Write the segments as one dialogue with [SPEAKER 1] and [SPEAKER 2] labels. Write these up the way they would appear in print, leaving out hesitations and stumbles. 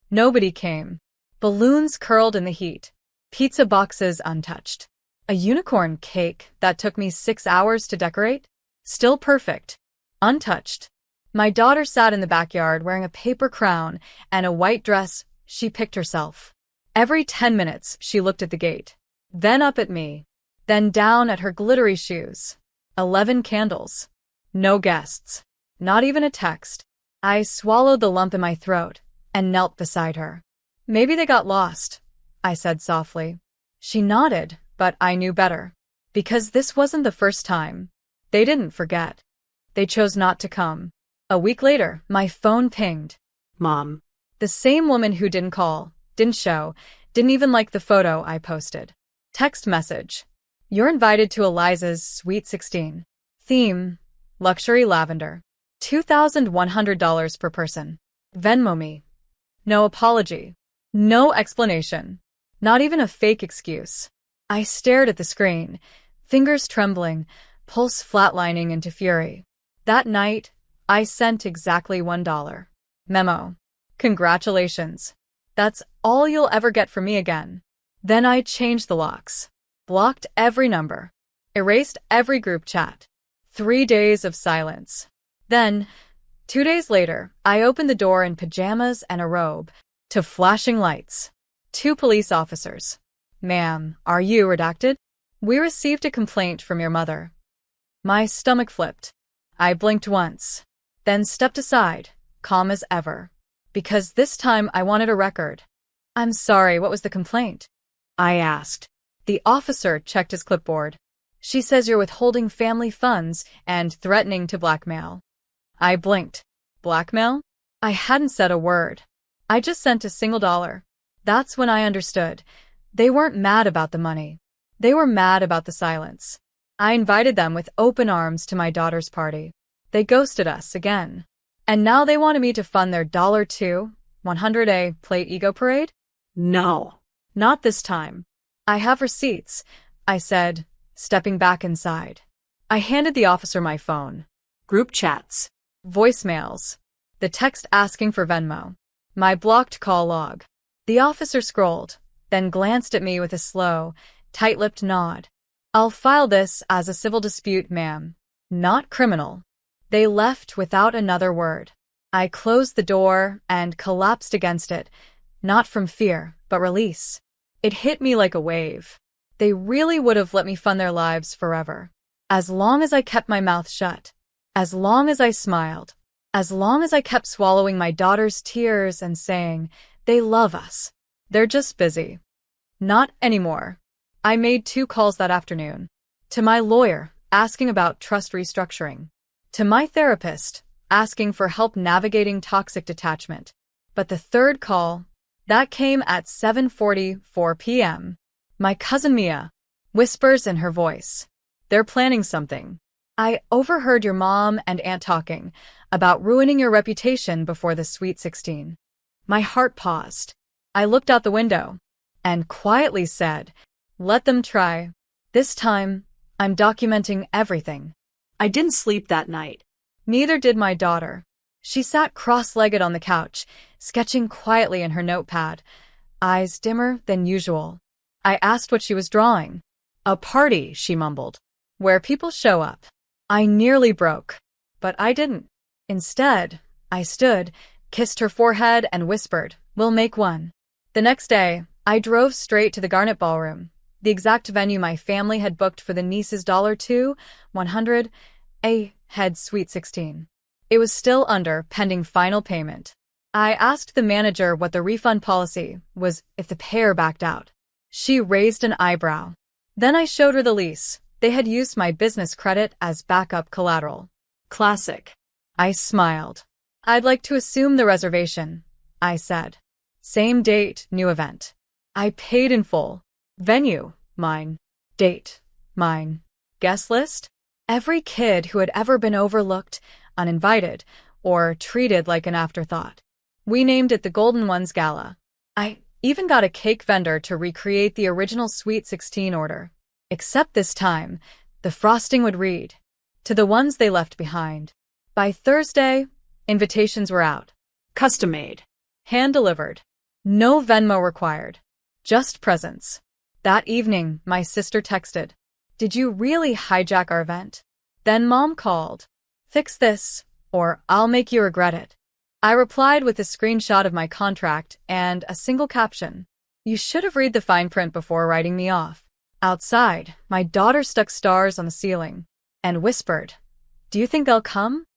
[SPEAKER 1] Nobody came. Balloons curled in the heat. Pizza boxes untouched. A unicorn cake that took me 6 hours to decorate? Still perfect. Untouched. My daughter sat in the backyard wearing a paper crown and a white dress she picked herself. Every 10 minutes, she looked at the gate. Then up at me. Then down at her glittery shoes. 11 candles. No guests. Not even a text. I swallowed the lump in my throat and knelt beside her. Maybe they got lost, I said softly. She nodded, but I knew better. Because this wasn't the first time. They didn't forget. They chose not to come. A week later, my phone pinged.
[SPEAKER 2] Mom.
[SPEAKER 1] The same woman who didn't call, didn't show, didn't even like the photo I posted. Text message. You're invited to Eliza's Sweet 16. Theme, luxury lavender. $2,100 per person. Venmo me. No apology. No explanation. Not even a fake excuse. I stared at the screen, fingers trembling, pulse flatlining into fury. That night, I sent exactly $1. Memo. Congratulations. That's all you'll ever get from me again. Then I changed the locks. Blocked every number. Erased every group chat. 3 days of silence. Then, 2 days later, I opened the door in pajamas and a robe, to flashing lights. 2 police officers. Ma'am, are you redacted? We received a complaint from your mother. My stomach flipped. I blinked once, then stepped aside, calm as ever. Because this time I wanted a record. I'm sorry, what was the complaint? I asked. The officer checked his clipboard. She says you're withholding family funds and threatening to blackmail. I blinked. Blackmail? I hadn't said a word. I just sent a single dollar. That's when I understood. They weren't mad about the money. They were mad about the silence. I invited them with open arms to my daughter's party. They ghosted us again. And now they wanted me to fund their $100 plate ego parade?
[SPEAKER 2] No.
[SPEAKER 1] Not this time. I have receipts, I said, stepping back inside. I handed the officer my phone.
[SPEAKER 2] Group chats.
[SPEAKER 1] Voicemails. The text asking for Venmo. My blocked call log. The officer scrolled, then glanced at me with a slow, tight-lipped nod. I'll file this as a civil dispute, ma'am. Not criminal. They left without another word. I closed the door and collapsed against it, not from fear, but release. It hit me like a wave. They really would have let me fund their lives forever. As long as I kept my mouth shut. As long as I smiled. As long as I kept swallowing my daughter's tears and saying, they love us. They're just busy. Not anymore. I made 2 calls that afternoon. To my lawyer, asking about trust restructuring. To my therapist, asking for help navigating toxic detachment. But the 3rd call, that came at 7:44 p.m. My cousin Mia, whispers in her voice. They're planning something. I overheard your mom and aunt talking about ruining your reputation before the Sweet 16. My heart paused. I looked out the window and quietly said, let them try. This time, I'm documenting everything.
[SPEAKER 2] I didn't sleep that night.
[SPEAKER 1] Neither did my daughter. She sat cross-legged on the couch, sketching quietly in her notepad, eyes dimmer than usual. I asked what she was drawing. A party, she mumbled, where people show up. I nearly broke, but I didn't. Instead, I stood, kissed her forehead and whispered, we'll make one. The next day, I drove straight to the Garnet Ballroom, the exact venue my family had booked for the niece's $100 head Sweet 16. It was still under pending final payment. I asked the manager what the refund policy was if the pair backed out. She raised an eyebrow. Then I showed her the lease. They had used my business credit as backup collateral.
[SPEAKER 2] Classic.
[SPEAKER 1] I smiled. I'd like to assume the reservation, I said. Same date, new event. I paid in full. Venue, mine. Date, mine. Guest list? Every kid who had ever been overlooked, uninvited, or treated like an afterthought. We named it the Golden Ones Gala. I even got a cake vendor to recreate the original Sweet 16 order. Except this time, the frosting would read, to the ones they left behind. By Thursday, invitations were out.
[SPEAKER 2] Custom-made.
[SPEAKER 1] Hand-delivered. No Venmo required. Just presence. That evening, my sister texted, "Did you really hijack our event?" Then Mom called, "Fix this, or I'll make you regret it." I replied with a screenshot of my contract and a single caption. "You should have read the fine print before writing me off." Outside, my daughter stuck stars on the ceiling and whispered, "Do you think they'll come?"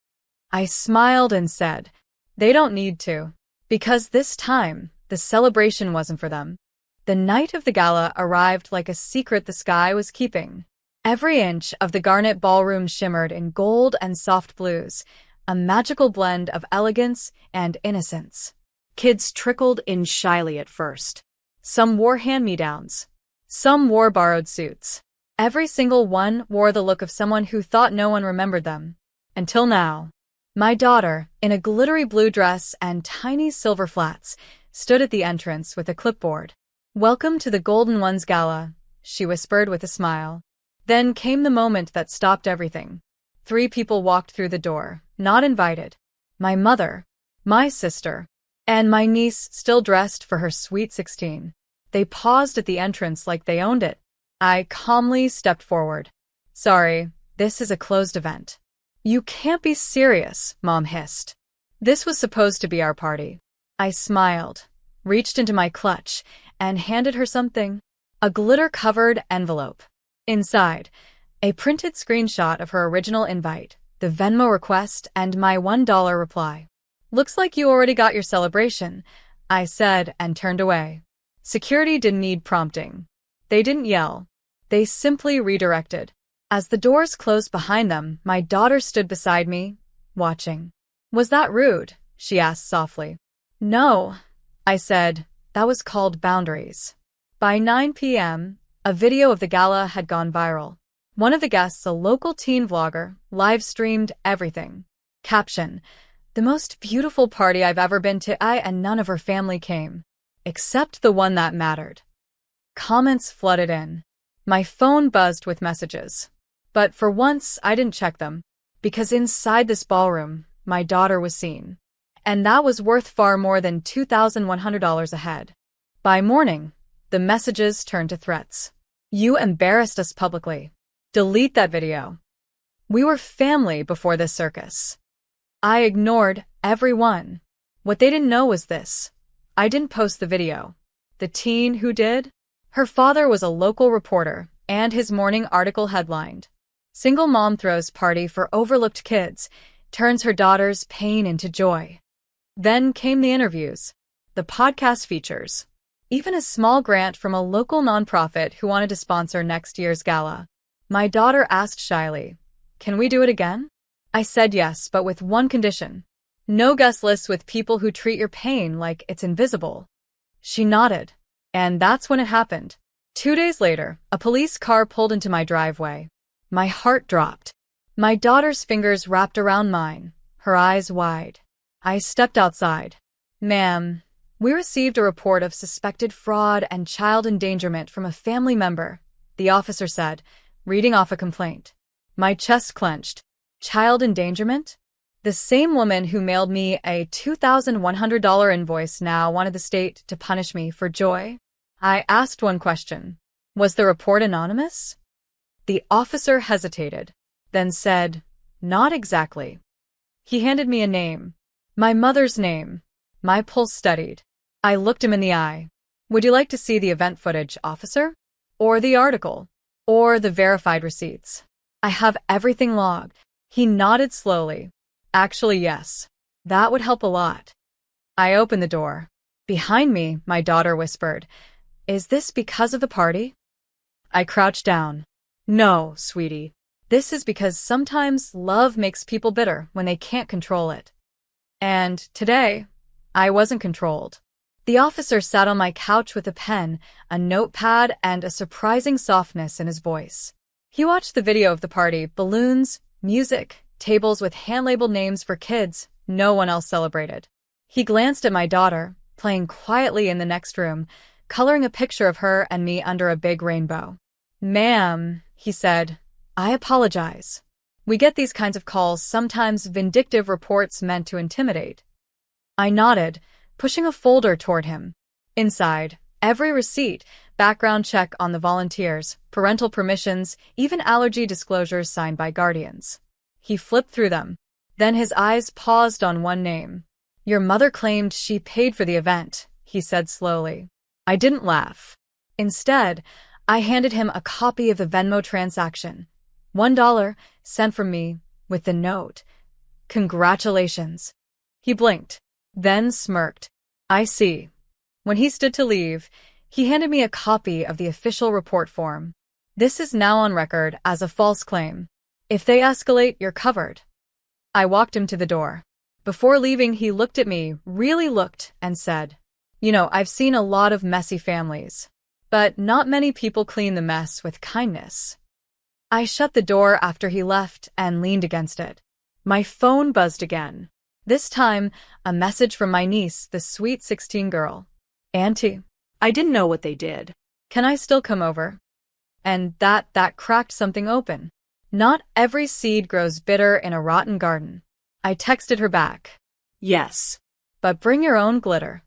[SPEAKER 1] I smiled and said, "They don't need to." Because this time, the celebration wasn't for them. The night of the gala arrived like a secret the sky was keeping. Every inch of the garnet ballroom shimmered in gold and soft blues, a magical blend of elegance and innocence. Kids trickled in shyly at first. Some wore hand-me-downs. Some wore borrowed suits. Every single one wore the look of someone who thought no one remembered them. Until now. My daughter, in a glittery blue dress and tiny silver flats, stood at the entrance with a clipboard. "Welcome to the Golden Ones Gala," she whispered with a smile. Then came the moment that stopped everything. 3 people walked through the door, not invited. My mother, my sister, and my niece still dressed for her sweet 16. They paused at the entrance like they owned it. I calmly stepped forward. "Sorry, this is a closed event." "You can't be serious," Mom hissed. "This was supposed to be our party." I smiled, reached into my clutch, and handed her something. A glitter-covered envelope. Inside, a printed screenshot of her original invite, the Venmo request, and my $1 reply. "Looks like you already got your celebration," I said and turned away. Security didn't need prompting. They didn't yell. They simply redirected. As the doors closed behind them, my daughter stood beside me, watching. "Was that rude?" she asked softly. "No," I said. "That was called boundaries." By 9 p.m., a video of the gala had gone viral. One of the guests, a local teen vlogger, live-streamed everything. Caption: "The most beautiful party I've ever been to, and none of her family came. Except the one that mattered." Comments flooded in. My phone buzzed with messages. But for once, I didn't check them. Because inside this ballroom, my daughter was seen. And that was worth far more than $2,100 a head. By morning, the messages turned to threats. "You embarrassed us publicly. Delete that video. We were family before this circus." I ignored everyone. What they didn't know was this. I didn't post the video. The teen who did? Her father was a local reporter, and his morning article headlined, "Single mom throws party for overlooked kids, turns her daughter's pain into joy." Then came the interviews, the podcast features, even a small grant from a local nonprofit who wanted to sponsor next year's gala. My daughter asked shyly, "Can we do it again?" I said yes, but with one condition. No guest lists with people who treat your pain like it's invisible. She nodded. And that's when it happened. 2 days later, a police car pulled into my driveway. My heart dropped. My daughter's fingers wrapped around mine, her eyes wide. I stepped outside. "Ma'am, we received a report of suspected fraud and child endangerment from a family member," the officer said, reading off a complaint. My chest clenched. Child endangerment? The same woman who mailed me a $2,100 invoice now wanted the state to punish me for joy? I asked one question. Was the report anonymous? The officer hesitated, then said, "Not exactly." He handed me a name. My mother's name. My pulse steadied. I looked him in the eye. "Would you like to see the event footage, officer? Or the article? Or the verified receipts?" "I have everything logged." He nodded slowly. "Actually, yes. That would help a lot." I opened the door. Behind me, my daughter whispered, "Is this because of the party?" I crouched down. "No, sweetie. This is because sometimes love makes people bitter when they can't control it." And today, I wasn't controlled. The officer sat on my couch with a pen, a notepad, and a surprising softness in his voice. He watched the video of the party, balloons, music, tables with hand-labeled names for kids no one else celebrated. He glanced at my daughter, playing quietly in the next room, coloring a picture of her and me under a big rainbow. "Ma'am," he said, "I apologize. We get these kinds of calls, sometimes vindictive reports meant to intimidate." I nodded, pushing a folder toward him. Inside, every receipt, background check on the volunteers, parental permissions, even allergy disclosures signed by guardians. He flipped through them. Then his eyes paused on one name. Your mother claimed she paid for the event, he said slowly. I didn't laugh. Instead, I handed him a copy of the Venmo transaction. $1 sent from me, with the note. Congratulations. He blinked, then smirked. I see. When he stood to leave, he handed me a copy of the official report form. This is now on record as a false claim. If they escalate, you're covered. I walked him to the door. Before leaving, he looked at me, really looked, and said, I've seen a lot of messy families, but not many people clean the mess with kindness. I shut the door after he left and leaned against it. My phone buzzed again. This time, a message from my niece, the sweet 16 girl. Auntie,
[SPEAKER 2] I didn't know what they did.
[SPEAKER 1] can I still come over? And that cracked something open. Not every seed grows bitter in a rotten garden. I texted her back.
[SPEAKER 2] Yes.
[SPEAKER 1] But bring your own glitter.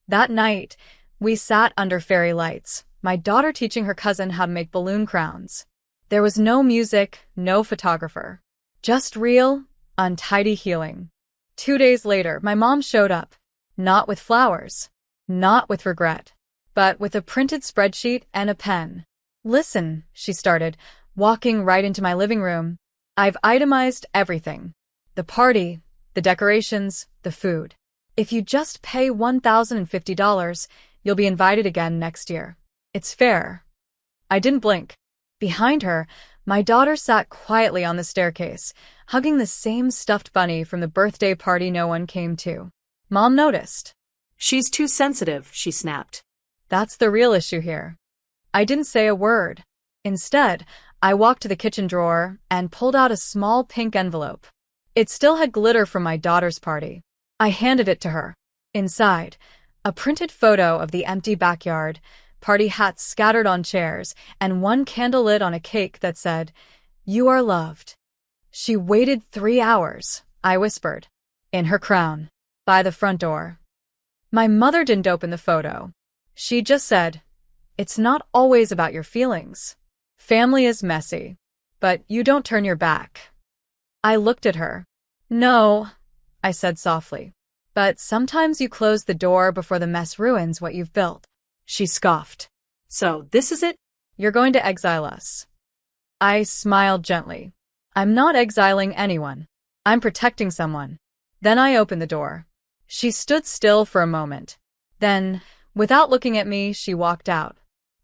[SPEAKER 1] That night, we sat under fairy lights, my daughter teaching her cousin how to make balloon crowns. There was no music, no photographer. Just real, untidy healing. 2 days later, my mom showed up. Not with flowers. Not with regret. But with a printed spreadsheet and a pen. Listen, she started, walking right into my living room. I've itemized everything. The party, the decorations, the food. If you just pay $1,050, you'll be invited again next year. It's fair. I didn't blink. Behind her, my daughter sat quietly on the staircase, hugging the same stuffed bunny from the birthday party no one came to. Mom noticed.
[SPEAKER 2] She's too sensitive, she snapped.
[SPEAKER 1] That's the real issue here. I didn't say a word. Instead, I walked to the kitchen drawer and pulled out a small pink envelope. It still had glitter from my daughter's party. I handed it to her. Inside, a printed photo of the empty backyard, party hats scattered on chairs, and one candle lit on a cake that said, "You are loved." She waited 3 hours, I whispered. In her crown. By the front door. My mother didn't open the photo. She just said, "It's not always about your feelings. Family is messy. But you don't turn your back." I looked at her. "No," I said softly. "But sometimes you close the door before the mess ruins what you've built." She scoffed.
[SPEAKER 2] So, this is it?
[SPEAKER 1] You're going to exile us. I smiled gently. I'm not exiling anyone. I'm protecting someone. Then I opened the door. She stood still for a moment. Then, without looking at me, she walked out.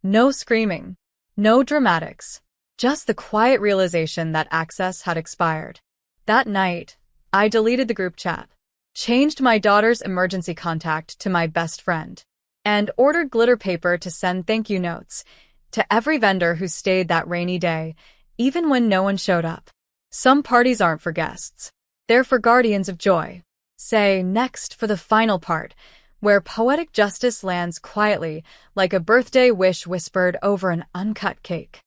[SPEAKER 1] No screaming. No dramatics. Just the quiet realization that access had expired. That night, I deleted the group chat, changed my daughter's emergency contact to my best friend, and ordered glitter paper to send thank you notes to every vendor who stayed that rainy day, even when no one showed up. Some parties aren't for guests. They're for guardians of joy. Say next for the final part, where poetic justice lands quietly like a birthday wish whispered over an uncut cake.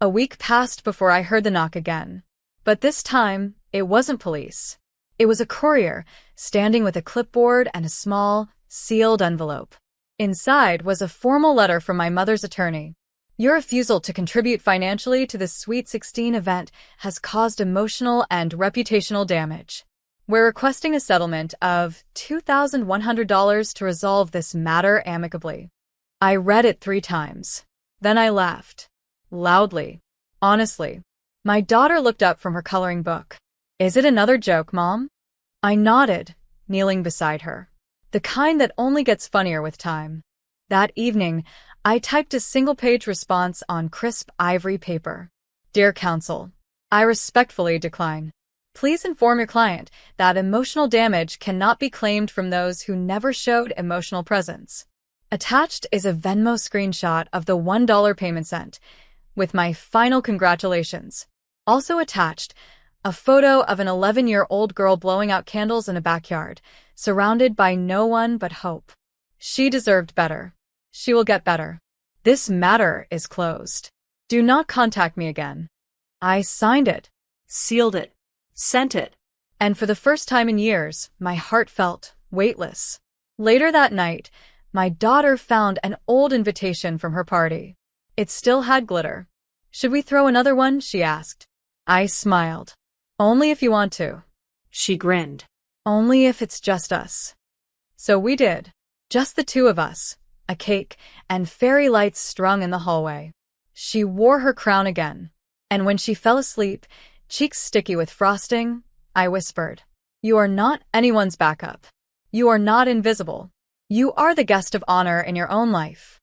[SPEAKER 1] A week passed before I heard the knock again. But this time, it wasn't police. It was a courier, standing with a clipboard and a small, sealed envelope. Inside was a formal letter from my mother's attorney. Your refusal to contribute financially to the Sweet 16 event has caused emotional and reputational damage. We're requesting a settlement of $2,100 to resolve this matter amicably. I read it 3 times. Then I laughed. Loudly. Honestly. My daughter looked up from her coloring book. Is it another joke, Mom? I nodded, kneeling beside her. The kind that only gets funnier with time. That evening, I typed a single-page response on crisp ivory paper. Dear Counsel, I respectfully decline. Please inform your client that emotional damage cannot be claimed from those who never showed emotional presence. Attached is a Venmo screenshot of the $1 payment sent, with my final congratulations. Also attached, a photo of an 11-year-old girl blowing out candles in a backyard, surrounded by no one but hope. She deserved better. She will get better. This matter is closed. Do not contact me again. I signed it,
[SPEAKER 2] Sealed it. Sent it.
[SPEAKER 1] and for the first time in years, my heart felt weightless. Later that night, My daughter found an old invitation from her party. It still had glitter. Should we throw another one? She asked. I smiled. Only if you want to.
[SPEAKER 2] She grinned.
[SPEAKER 1] Only if it's just us. So we did. Just the two of us, a cake, and fairy lights strung in the hallway. She wore her crown again. And when she fell asleep, cheeks sticky with frosting, I whispered, "You are not anyone's backup. You are not invisible. You are the guest of honor in your own life."